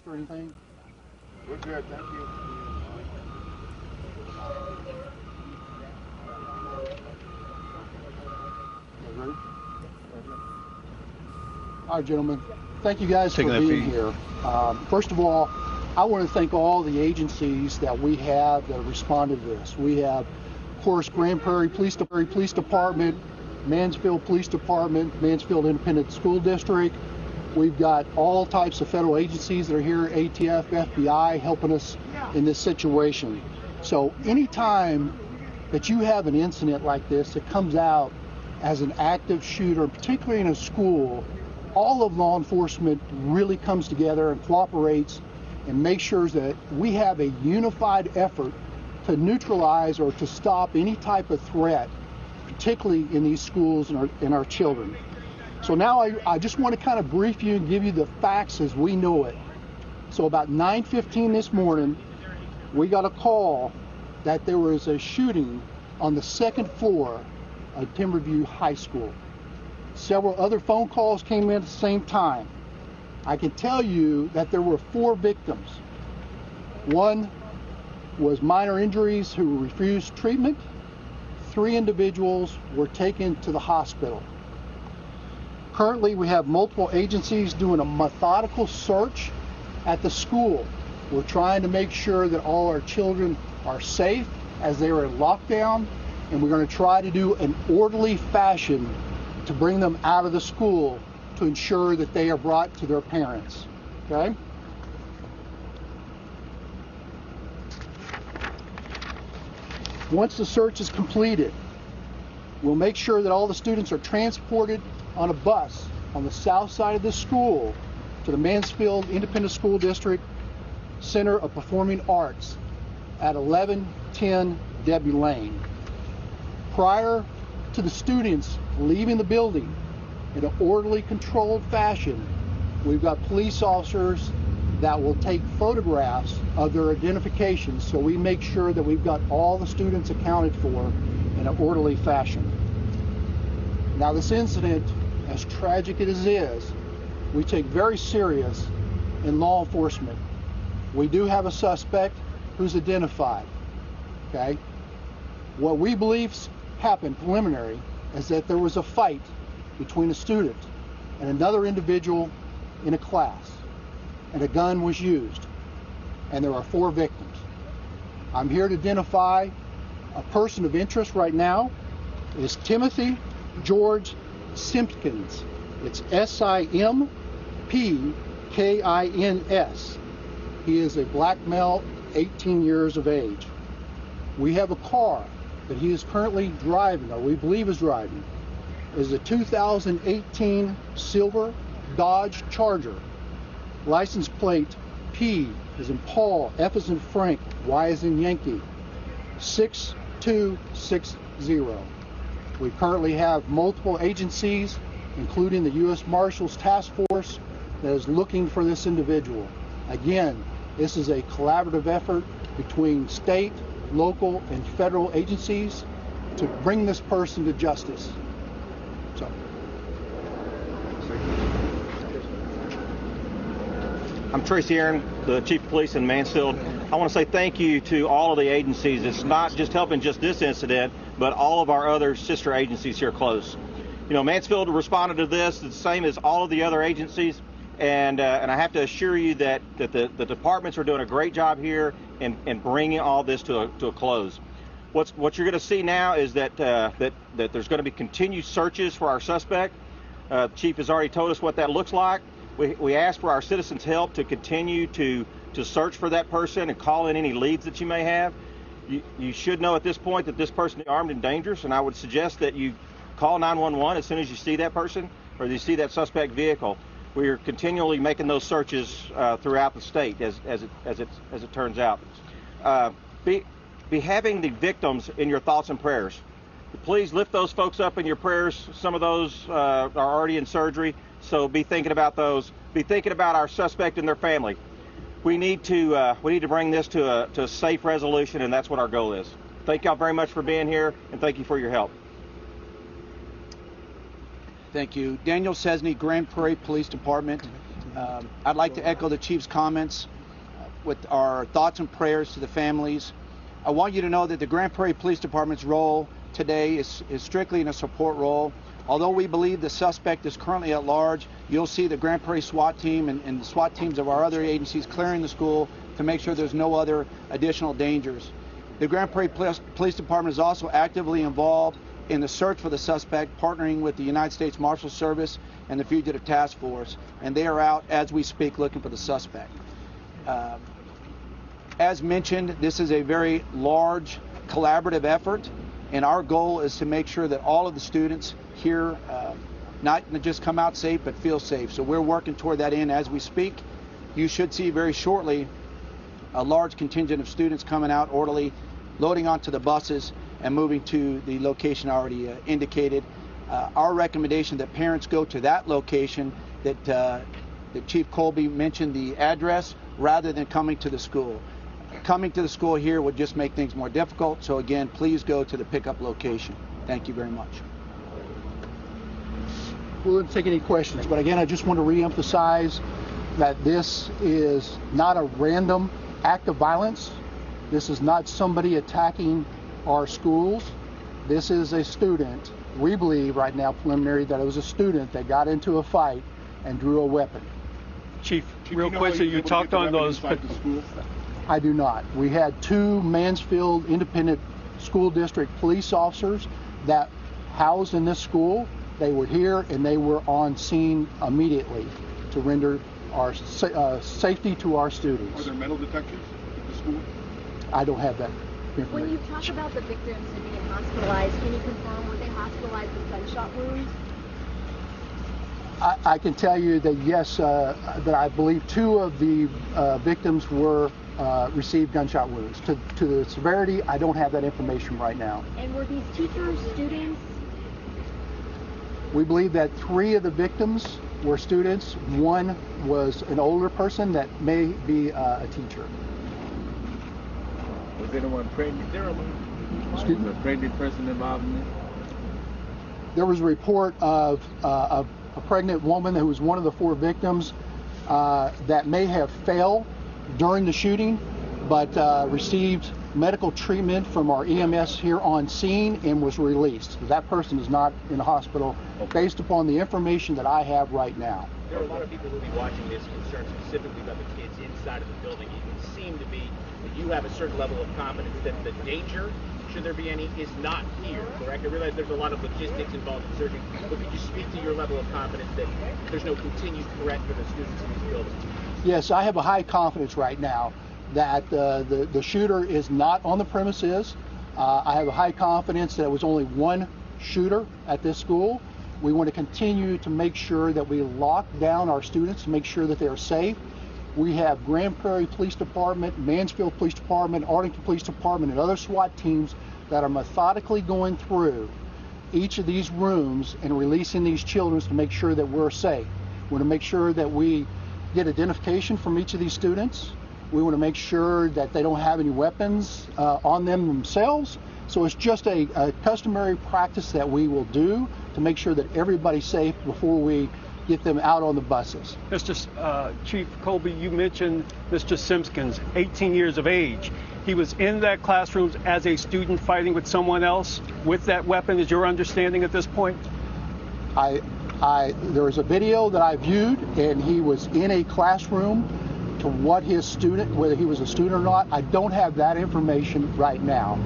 Or anything? We're good, thank you. Okay, ready? All right, gentlemen. Thank you guys for Taking that being fee. here. First of all, I want to thank all the agencies that we have that have responded to this. We have, of course, Grand Prairie Police Department, Mansfield Police Department, Mansfield Independent School District. We've got all types of federal agencies that are here, ATF, FBI, helping us in this situation. So anytime that you have an incident like this that comes out as an active shooter, particularly in a school, all of law enforcement really comes together and cooperates and makes sure that we have a unified effort to neutralize or to stop any type of threat, particularly in these schools and our children. So now I just want to kind of brief you and give you the facts as we know it. So about 9:15 this morning, we got a call that there was a shooting on the second floor of Timberview High School. Several other phone calls came in at the same time. I can tell you that there were 4 victims. One was minor injuries who refused treatment. 3 individuals were taken to the hospital. Currently, we have multiple agencies doing a methodical search at the school. We're trying to make sure that all our children are safe as they are in lockdown, and we're going to try to do an orderly fashion to bring them out of the school to ensure that they are brought to their parents. Okay? Once the search is completed, we'll make sure that all the students are transported on a bus on the south side of the school to the Mansfield Independent School District Center of Performing Arts at 1110 Debbie Lane. Prior to the students leaving the building in an orderly, controlled fashion, we've got police officers that will take photographs of their identifications so we make sure that we've got all the students accounted for in an orderly fashion. Now, this incident, as tragic as it is, we take very serious in law enforcement. We do have a suspect who's identified. Okay? What we believe happened preliminary is that there was a fight between a student and another individual in a class, and a gun was used, and there are 4 victims. I'm here to identify a person of interest right now. It is Timothy George Simpkins. It's Simpkins. He is a black male, 18 years of age. We have a car that he is currently driving, or we believe is driving. It is a 2018 silver Dodge Charger. License plate P as in Paul, F as in Frank, Y as in Yankee, 6260. We currently have multiple agencies, including the U.S. Marshals Task Force, that is looking for this individual. Again, this is a collaborative effort between state, local, and federal agencies to bring this person to justice. So. I'm Tracy Aaron, the Chief of Police in Mansfield. I want to say thank you to all of the agencies. It's not just helping just this incident, but all of our other sister agencies here close. You know, Mansfield responded to this the same as all of the other agencies, and I have to assure you that the departments are doing a great job here in bringing all this to a close. What you're going to see now is that there's going to be continued searches for our suspect. The Chief has already told us what that looks like. We ask for our citizens' help to continue to search for that person and call in any leads that you may have. You should know at this point that this person is armed and dangerous, and I would suggest that you call 911 as soon as you see that person or you see that suspect vehicle. We are continually making those searches throughout the state as it turns out. Be having the victims in your thoughts and prayers. Please lift those folks up in your prayers. Some of those are already in surgery, so be thinking about those. Be thinking about our suspect and their family. We need to bring this to a safe resolution, and that's what our goal is. Thank y'all very much for being here, and thank you for your help. Thank you. Daniel Cesny, Grand Prairie Police Department. I'd like to echo the Chief's comments with our thoughts and prayers to the families. I want you to know that the Grand Prairie Police Department's role today is strictly in a support role. Although we believe the suspect is currently at large, you'll see the Grand Prairie SWAT team and the SWAT teams of our other agencies clearing the school to make sure there's no other additional dangers. The Grand Prairie Police Department is also actively involved in the search for the suspect, partnering with the United States Marshal Service and the Fugitive Task Force, and they are out as we speak looking for the suspect. As mentioned, this is a very large collaborative effort, and our goal is to make sure that all of the students here not just come out safe but feel safe. So we're working toward that end as we speak. You should see very shortly a large contingent of students coming out orderly, loading onto the buses and moving to the location already indicated. Our recommendation that parents go to that location that Chief Colby mentioned the address rather than coming to the school. Coming to the school here would just make things more difficult. So again, please go to the pickup location. Thank you very much. We'll take any questions, but again, I just want to reemphasize that this is not a random act of violence. This is not somebody attacking our schools. This is a student. We believe right now, preliminary, that it was a student that got into a fight and drew a weapon. Chief, real quickly, you talked on those. I do not. We had 2 Mansfield Independent School District police officers that housed in this school. They were here and they were on scene immediately to render our safety to our students. Are there metal detectors at the school? I don't have that information. When you talk about the victims and being hospitalized, can you confirm were they hospitalized with gunshot wounds? I can tell you that yes, that I believe 2 of the victims were received gunshot wounds. To the severity, I don't have that information right now. And were these teachers, students? We believe that 3 of the victims were students. 1 was an older person that may be a teacher. Was anyone pregnant? Excuse me? Was a pregnant person involved in this? There was a report of a pregnant woman who was one of the 4 victims that may have fell during the shooting, but received medical treatment from our EMS here on scene and was released. That person is not in the hospital based upon the information that I have right now. There are a lot of people who will be watching this concerned specifically about the kids inside of the building. It would seem to be that you have a certain level of confidence that the danger, should there be any, is not here, correct? I realize there's a lot of logistics involved in searching, but could you speak to your level of confidence that there's no continued threat for the students in these buildings? Yes, I have a high confidence right now that the shooter is not on the premises. I have a high confidence that it was only 1 shooter at this school. We want to continue to make sure that we lock down our students to make sure that they are safe. We have Grand Prairie Police Department, Mansfield Police Department, Arlington Police Department, and other SWAT teams that are methodically going through each of these rooms and releasing these children to make sure that we're safe. We want to make sure that we get identification from each of these students. We want to make sure that they don't have any weapons on them themselves. So it's just a customary practice that we will do to make sure that everybody's safe before we get them out on the buses. Chief Colby, you mentioned Mr. Simpkins, 18 years of age. He was in that classroom as a student fighting with someone else with that weapon, is your understanding at this point? There was a video that I viewed, and he was in a classroom. To what his student, whether he was a student or not, I don't have that information right now.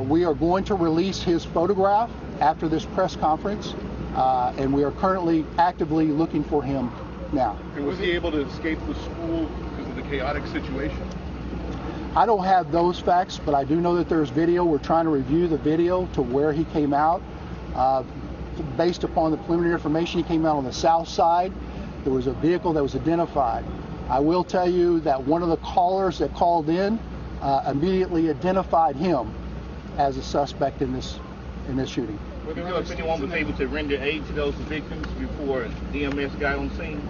We are going to release his photograph after this press conference, and we are currently actively looking for him now. And was he able to escape the school because of the chaotic situation? I don't have those facts, but I do know that there's video. We're trying to review the video to where he came out. Based upon the preliminary information, he came out on the south side. There was a vehicle that was identified. I will tell you that one of the callers that called in immediately identified him as a suspect in this shooting. Do you know if anyone was able to render aid to those victims before DMS got on scene?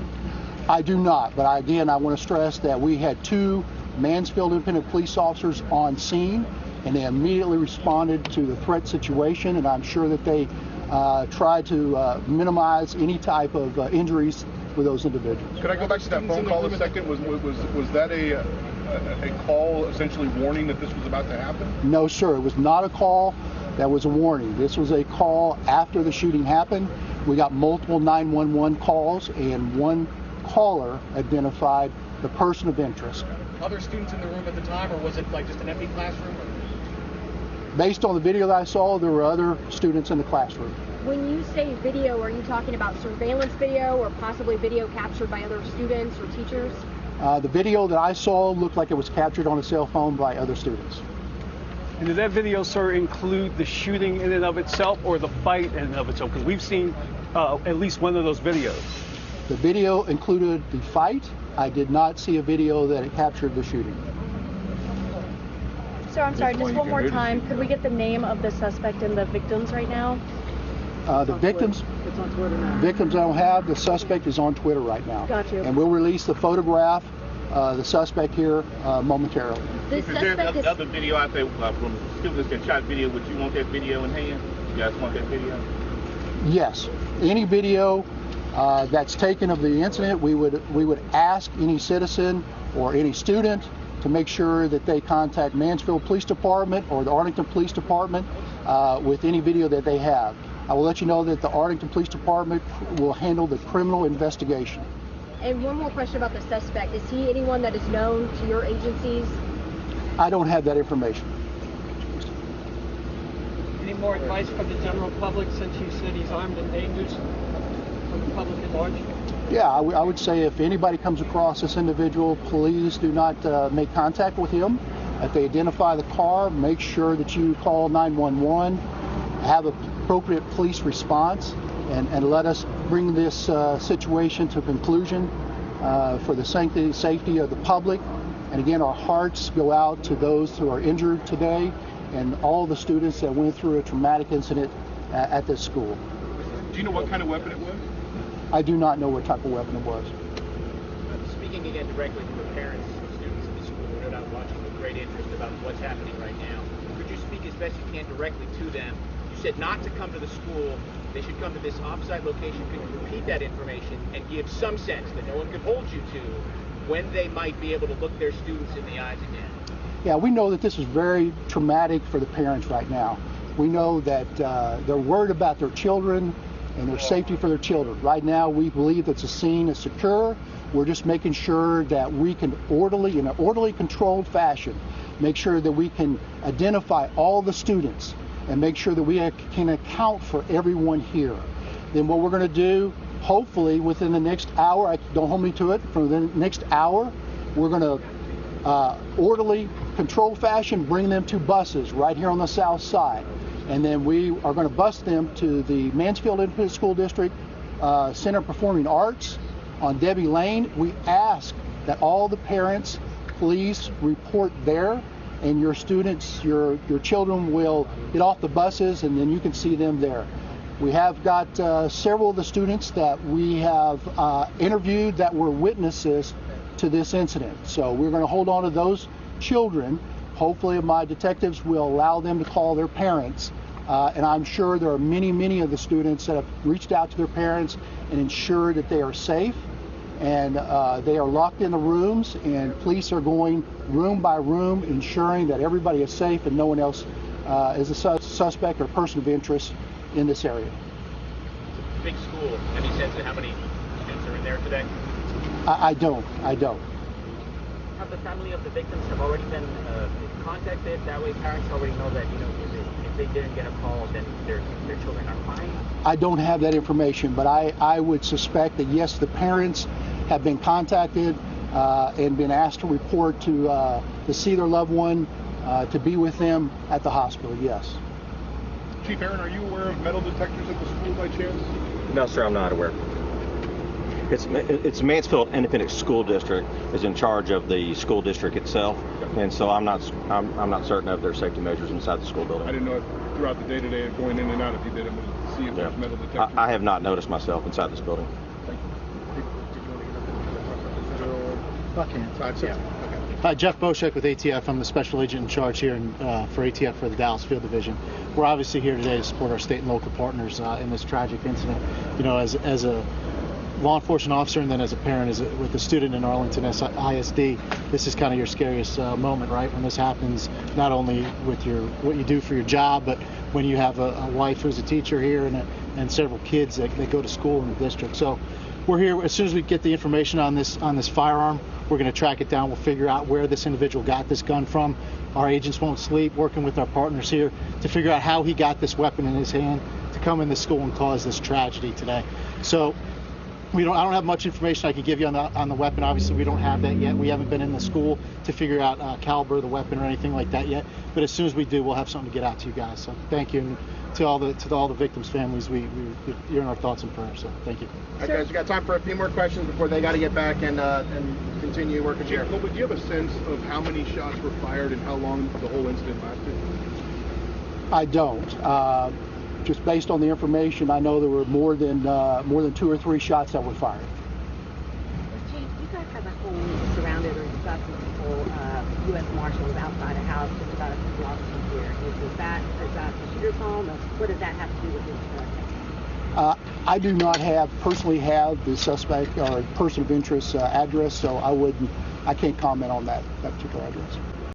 I do not, but again, I want to stress that we had 2 Mansfield Independent police officers on scene, and they immediately responded to the threat situation, and I'm sure that they try to minimize any type of injuries with those individuals. Could I go back to that phone call a second? Was that a call essentially warning that this was about to happen? No, sir. It was not a call that was a warning. This was a call after the shooting happened. We got multiple 911 calls, and one caller identified the person of interest. Other students in the room at the time, or was it like just an empty classroom? Based on the video that I saw, there were other students in the classroom. When you say video, are you talking about surveillance video or possibly video captured by other students or teachers? The video that I saw looked like it was captured on a cell phone by other students. And did that video, sir, include the shooting in and of itself or the fight in and of itself? Because we've seen at least one of those videos. The video included the fight. I did not see a video that it captured the shooting. Sir, I'm sorry, just one more time. Could we get the name of the suspect and the victims right now? The victims, It's on Twitter now. victims I don't have. The suspect is on Twitter right now. Got you. And we'll release the photograph, the suspect here momentarily. The Is there suspect is other video out there from students that shot video? Would you want that video in hand? You guys want that video? Yes, any video that's taken of the incident, we would ask any citizen or any student to make sure that they contact Mansfield Police Department or the Arlington Police Department with any video that they have. I will let you know that the Arlington Police Department will handle the criminal investigation. And one more question about the suspect. Is he anyone that is known to your agencies? I don't have that information. Any more advice for the general public, since you said he's armed and dangerous, for the public at large? Yeah, I would say if anybody comes across this individual, please do not make contact with him. If they identify the car, make sure that you call 911, have appropriate police response, and let us bring this situation to conclusion for the safety of the public. And again, our hearts go out to those who are injured today and all the students that went through a traumatic incident at this school. Do you know what kind of weapon it was? I do not know what type of weapon it was. Speaking again directly to the parents and students of the school who are no doubt watching with great interest about what's happening right now, could you speak as best you can directly to them? You said not to come to the school, they should come to this off-site location. Could you repeat that information and give some sense that no one could hold you to when they might be able to look their students in the eyes again? Yeah, we know that this is very traumatic for the parents right now. We know that they're worried about their children and their safety for their children. Right now, we believe that the scene is secure. We're just making sure that we can in an orderly, controlled fashion, make sure that we can identify all the students and make sure that we can account for everyone here. Then what we're going to do, hopefully within the next hour, don't hold me to it, for the next hour, we're going to orderly, controlled fashion bring them to buses right here on the south side. And then we are going to bus them to the Mansfield Independent School District Center of Performing Arts on Debbie Lane. We ask that all the parents please report there, and your students, your children will get off the buses and then you can see them there. We have got several of the students that we have interviewed that were witnesses to this incident. So we're going to hold on to those children. Hopefully my detectives will allow them to call their parents. And I'm sure there are many of the students that have reached out to their parents and ensured that they are safe. And they are locked in the rooms, and police are going room by room, ensuring that everybody is safe and no one else is a suspect or person of interest in this area. Big school. Any sense of how many students are in there today? I don't. Have the family of the victims have already been contacted? That way parents already know that, if they didn't get a call, then their children are fine? I don't have that information, but I would suspect that yes, the parents have been contacted and been asked to report to see their loved one, to be with them at the hospital, yes. Chief Aaron, are you aware of metal detectors at the school by chance? No, sir, I'm not aware. It's Mansfield Independent School District is in charge of the school district itself, and so I'm not certain of their safety measures inside the school building. I didn't know if throughout the day-to-day of going in and out, if you did it, to see if there's metal detectors. I have not noticed myself inside this building. Thank you. Buckhands. Yeah. Okay. Hi, Jeff Boshek with ATF. I'm the special agent in charge here for ATF for the Dallas Field Division. We're obviously here today to support our state and local partners in this tragic incident. You know, as a law enforcement officer and then as a parent, with a student in Arlington ISD, this is kind of your scariest moment, right? When this happens, not only with what you do for your job, but when you have a wife who's a teacher here and several kids that go to school in the district. So we're here as soon as we get the information on this firearm. We're going to track it down. We'll figure out where this individual got this gun from. Our agents won't sleep, working with our partners here to figure out how he got this weapon in his hand to come into school and cause this tragedy today. So I don't have much information I can give you on the weapon. Obviously, we don't have that yet. We haven't been in the school to figure out caliber of the weapon or anything like that yet. But as soon as we do, we'll have something to get out to you guys. So thank you, and to all the victims' families, you're in our thoughts and prayers. So thank you. All right, guys, we got time for a few more questions before they got to get back and continue working here. Chief, do you have a sense of how many shots were fired and how long the whole incident lasted? I don't. Just based on the information, I know there were more than 2 or 3 shots that were fired. Chief, you guys have a home surrounded, or you've got some people, U.S. Marshals outside a house just about a few blocks from here. Is that the shooter's home? Or what does that have to do with this case? I do not personally have the suspect or person of interest address, so I can't comment on that particular address.